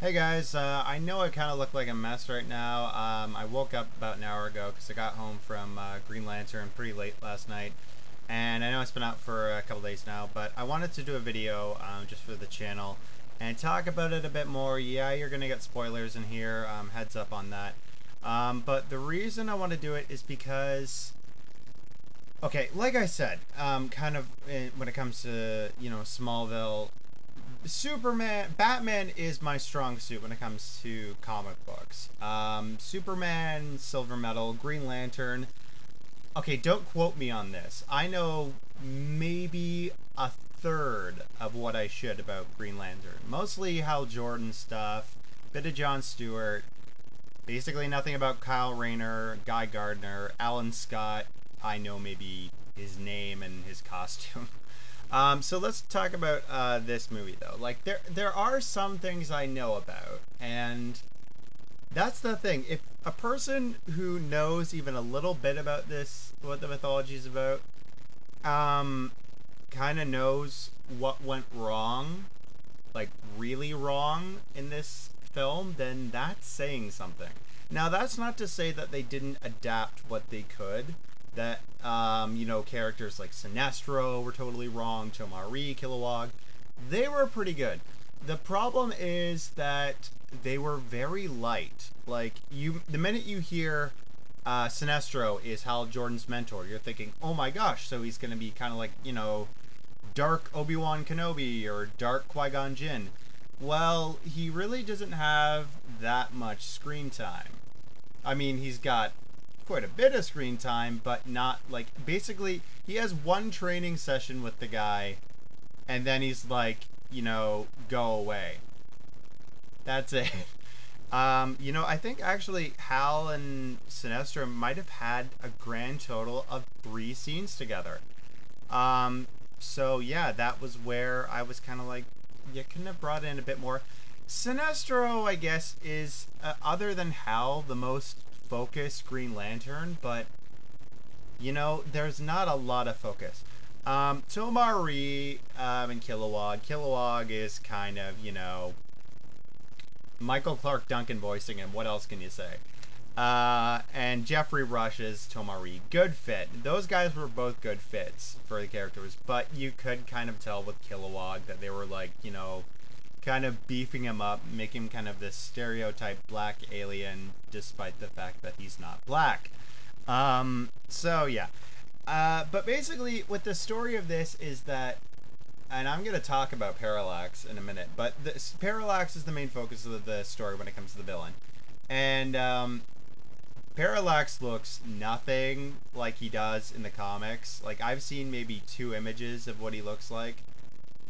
Hey guys, I know I kind of look like a mess right now. I woke up about an hour ago because I got home from Green Lantern pretty late last night. And I know it's been out for a couple days now, but I wanted to do a video just for the channel and talk about it a bit more. Yeah, you're going to get spoilers in here, heads up on that. But the reason I want to do it is because, okay, like I said, when it comes to, Smallville, Batman is my strong suit when it comes to comic books. Superman, Silver Medal, Green Lantern. Okay, don't quote me on this. I know maybe a third of what I should about Green Lantern. Mostly Hal Jordan stuff, bit of Jon Stewart, basically nothing about Kyle Rayner, Guy Gardner, Alan Scott. I know maybe his name and his costume. So let's talk about this movie though. Like there are some things I know about, and that's the thing. If a person who knows even a little bit about this, what the mythology is about, kind of knows what went wrong, like really wrong in this film, then that's saying something. Now that's not to say that they didn't adapt what they could. That characters like Sinestro were totally wrong, Tomari, Kilowog, they were pretty good. The problem is that they were very light. Like the minute you hear Sinestro is Hal Jordan's mentor, you're thinking, oh my gosh, so he's gonna be kind of like dark Obi-Wan Kenobi or dark Qui-Gon Jinn. Well, he really doesn't have that much screen time. I mean, he's got quite a bit of screen time, but not like, basically he has one training session with the guy and then he's like, go away. That's it. I think actually Hal and Sinestro might have had a grand total of 3 scenes together. So yeah, that was where I was kind of like, you couldn't have brought in a bit more. Sinestro, I guess, is other than Hal, the most focused Green Lantern, but there's not a lot of focus. Tomari and Kilowog. Kilowog is kind of, Michael Clark Duncan voicing him. What else can you say? And Jeffrey Rush is Tomari. Good fit. Those guys were both good fits for the characters, but you could kind of tell with Kilowog that they were like, kind of beefing him up, making him kind of this stereotype black alien, despite the fact that he's not black. So yeah. But basically, what the story of this is that, and I'm going to talk about Parallax in a minute, but Parallax is the main focus of the story when it comes to the villain. And Parallax looks nothing like he does in the comics. Like, I've seen maybe 2 images of what he looks like.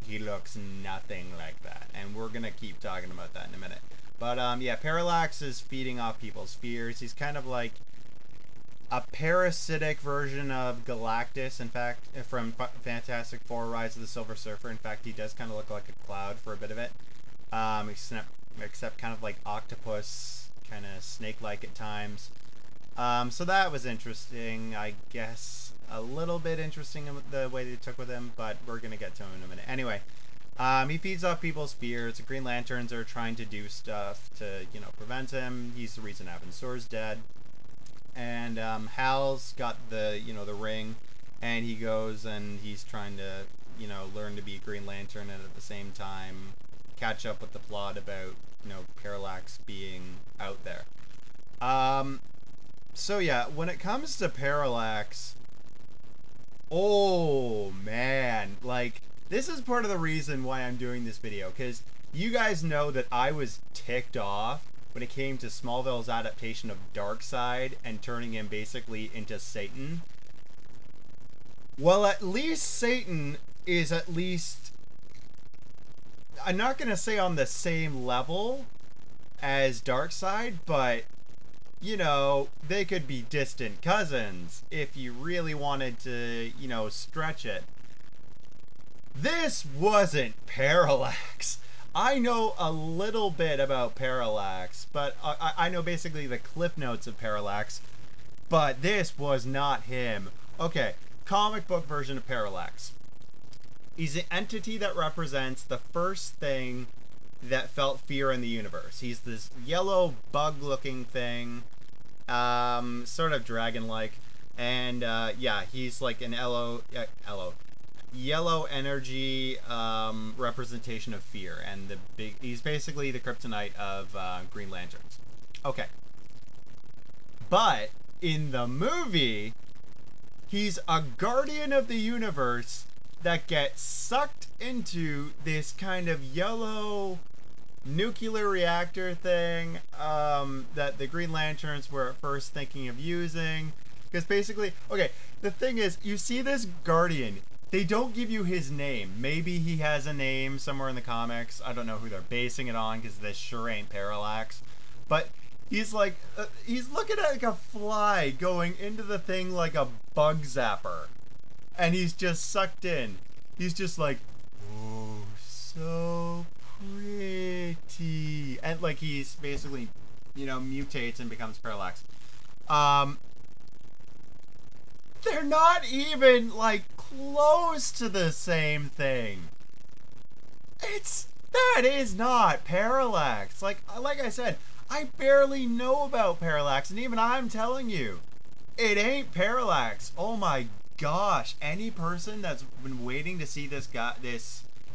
He looks nothing like that, and we're gonna keep talking about that in a minute. But yeah, Parallax is feeding off people's fears. He's kind of like a parasitic version of Galactus, in fact, from Fantastic Four: Rise of the Silver Surfer. In fact, he does kind of look like a cloud for a bit of it, except kind of like octopus, kind of snake-like at times. So that was interesting, I guess. A little bit interesting in the way they took with him, but we're gonna get to him in a minute. Anyway, he feeds off people's fears. The Green Lanterns are trying to do stuff to, prevent him. He's the reason Avensor's dead. And Hal's got the, the ring, and he goes and he's trying to, learn to be a Green Lantern, and at the same time catch up with the plot about, Parallax being out there. So yeah, when it comes to Parallax, oh man, like, this is part of the reason why I'm doing this video, because you guys know that I was ticked off when it came to Smallville's adaptation of Darkseid and turning him basically into Satan. Well, at least Satan is at least, I'm not going to say on the same level as Darkseid, but they could be distant cousins if you really wanted to, stretch it. This wasn't Parallax. I know a little bit about Parallax, but I know basically the cliff notes of Parallax, but this was not him. Okay, comic book version of Parallax. He's an entity that represents the first thing that felt fear in the universe. He's this yellow bug-looking thing, sort of dragon-like, and yeah, he's like an yellow energy representation of fear, and he's basically the kryptonite of Green Lanterns. Okay, but in the movie, he's a guardian of the universe that gets sucked into this kind of yellow nuclear reactor thing that the Green Lanterns were at first thinking of using. Because basically, okay, the thing is, you see this guardian, they don't give you his name. Maybe he has a name somewhere in the comics. I don't know who they're basing it on, because this sure ain't Parallax. But he's like, he's looking at like a fly going into the thing like a bug zapper. And he's just sucked in. He's just like, oh, so pretty. And like he's basically, mutates and becomes Parallax. They're not even like close to the same thing. That is not Parallax. Like I said, I barely know about Parallax, and even I'm telling you, it ain't Parallax. Oh my gosh! Any person that's been waiting to see this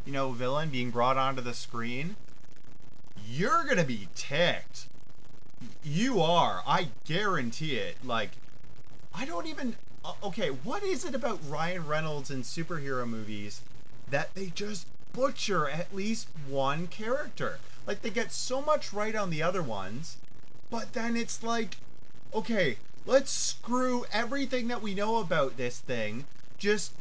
villain being brought onto the screen, you're gonna be ticked. You are. I guarantee it. Like, I don't even. Okay, what is it about Ryan Reynolds in superhero movies that they just butcher at least one character? Like, they get so much right on the other ones, but then it's like, okay, let's screw everything that we know about this thing. Just,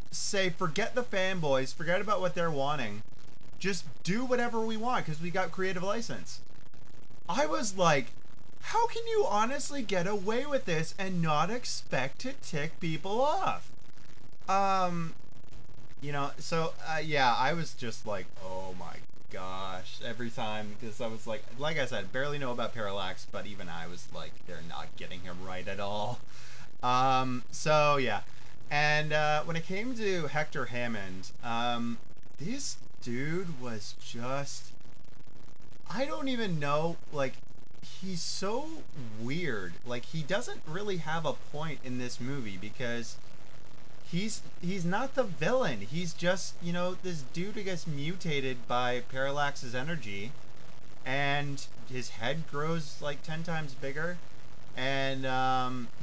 say, forget the fanboys, forget about what they're wanting. Just do whatever we want, because we got creative license. I was like, how can you honestly get away with this and not expect to tick people off? Yeah, I was just like, oh my gosh, every time, because I was like I said, barely know about Parallax, but even I was like, they're not getting him right at all. So yeah, and when it came to Hector Hammond, this dude was just, I don't even know, like, he's so weird. Like, he doesn't really have a point in this movie, because he's not the villain. He's just, this dude who gets mutated by Parallax's energy, and his head grows like 10 times bigger, and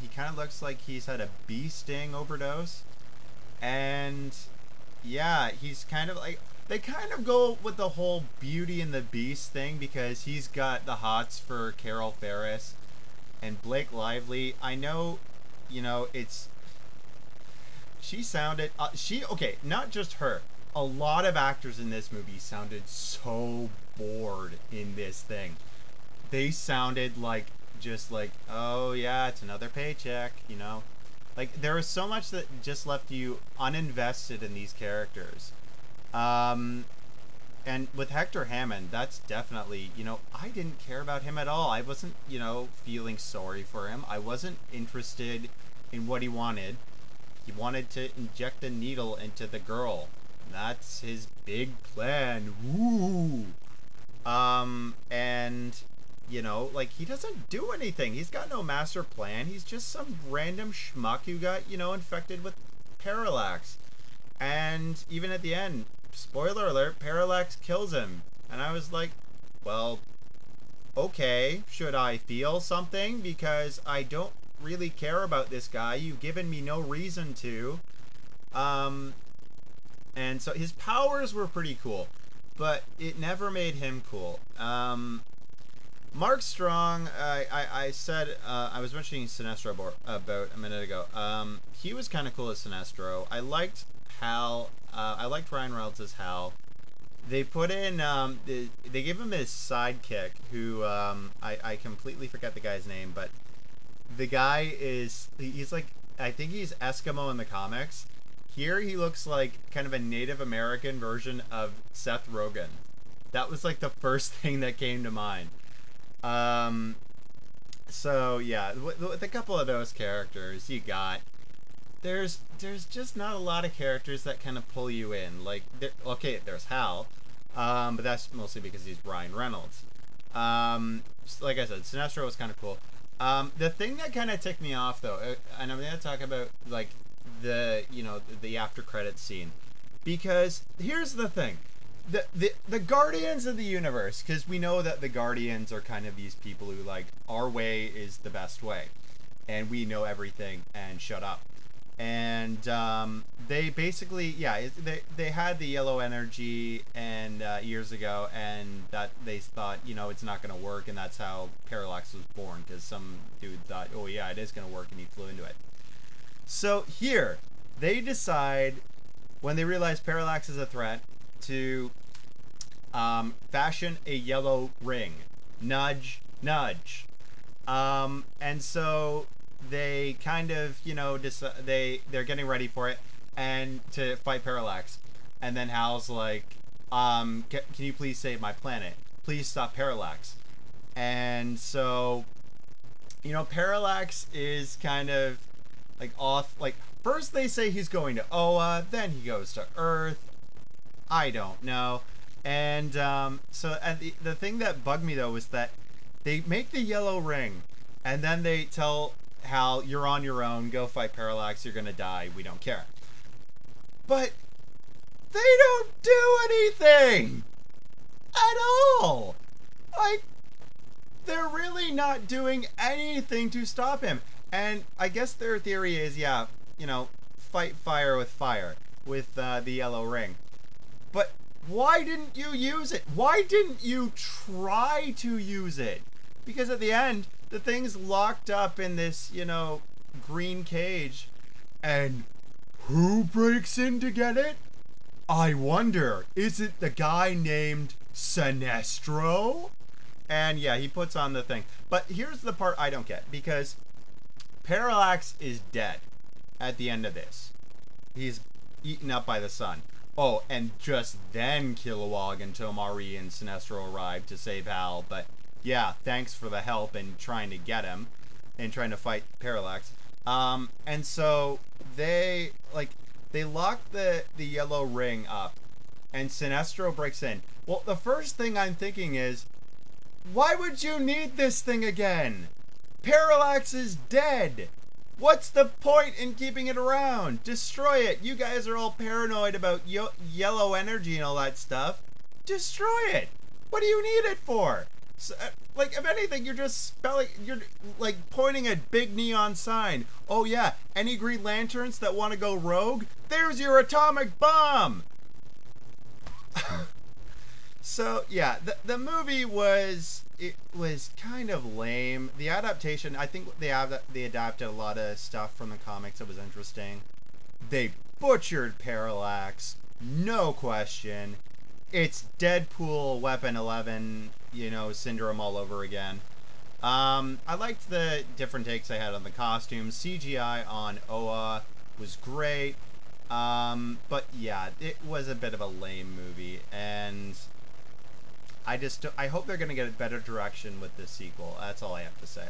he kind of looks like he's had a bee sting overdose. And yeah, he's kind of like, they kind of go with the whole Beauty and the Beast thing, because he's got the hots for Carol Ferris and Blake Lively. I know, it's, she sounded, okay, not just her. A lot of actors in this movie sounded so bored in this thing. They sounded like, just like, oh yeah, it's another paycheck, Like, there was so much that just left you uninvested in these characters. And with Hector Hammond, that's definitely, I didn't care about him at all. I wasn't, feeling sorry for him. I wasn't interested in what he wanted. He wanted to inject a needle into the girl. That's his big plan. Woo! And, like, he doesn't do anything. He's got no master plan. He's just some random schmuck who got, infected with Parallax. And even at the end, spoiler alert, Parallax kills him. And I was like, well, okay, should I feel something? Because I don't really care about this guy. You've given me no reason to. And so his powers were pretty cool, but it never made him cool. Mark Strong, I said, I was mentioning Sinestro about a minute ago. He was kind of cool as Sinestro. I liked Hal. I liked Ryan Reynolds as Hal. They put in, they gave him his sidekick, who, I completely forget the guy's name, but the guy he's like, I think he's Eskimo in the comics. Here he looks like kind of a Native American version of Seth Rogen. That was like the first thing that came to mind. So yeah, with a couple of those characters, you got, there's just not a lot of characters that kind of pull you in. Like, okay, there's Hal, But that's mostly because he's Ryan Reynolds. Like I said, Sinestro was kind of cool. The thing that kind of ticked me off, though, and I'm going to talk about like the after credits scene, because here's the thing. The Guardians of the Universe, because we know that the Guardians are kind of these people who like our way is the best way, and we know everything and shut up. And they basically, yeah, they had the yellow energy and years ago, and that they thought, it's not going to work, and that's how Parallax was born, because some dude thought, oh yeah, it is going to work, and he flew into it. So here, they decide, when they realize Parallax is a threat, to fashion a yellow ring. Nudge, nudge. And so they kind of, they're getting ready for it and to fight Parallax. And then Hal's like, can you please save my planet? Please stop Parallax. And so, Parallax is kind of like off. Like, first they say he's going to Oa, then he goes to Earth. I don't know. And the thing that bugged me though was that they make the yellow ring, and then they tell Hal, "You're on your own. Go fight Parallax. You're gonna die. We don't care." But they don't do anything at all. Like, they're really not doing anything to stop him. And I guess their theory is, yeah, fight fire with the yellow ring. But why didn't you use it? Why didn't you try to use it? Because at the end, the thing's locked up in this, green cage. And who breaks in to get it? I wonder, is it the guy named Sinestro? And yeah, he puts on the thing. But here's the part I don't get, because Parallax is dead at the end of this. He's eaten up by the sun. Oh, and just then Kilowog and Tomari and Sinestro arrived to save Hal. But yeah, thanks for the help in trying to get him and trying to fight Parallax. And so they lock the yellow ring up, and Sinestro breaks in. Well, the first thing I'm thinking is, why would you need this thing again? Parallax is dead. What's the point in keeping it around? Destroy it. You guys are all paranoid about yellow energy and all that stuff. Destroy it. What do you need it for? So, if anything, you're pointing a big neon sign. Oh yeah, any Green Lanterns that want to go rogue? There's your atomic bomb. So yeah, the movie was kind of lame. The adaptation, I think they adapted a lot of stuff from the comics that was interesting. They butchered Parallax, no question. It's Deadpool Weapon 11, syndrome all over again. I liked the different takes I had on the costumes. CGI on Oa was great. But yeah, it was a bit of a lame movie, and I hope they're going to get a better direction with this sequel. That's all I have to say.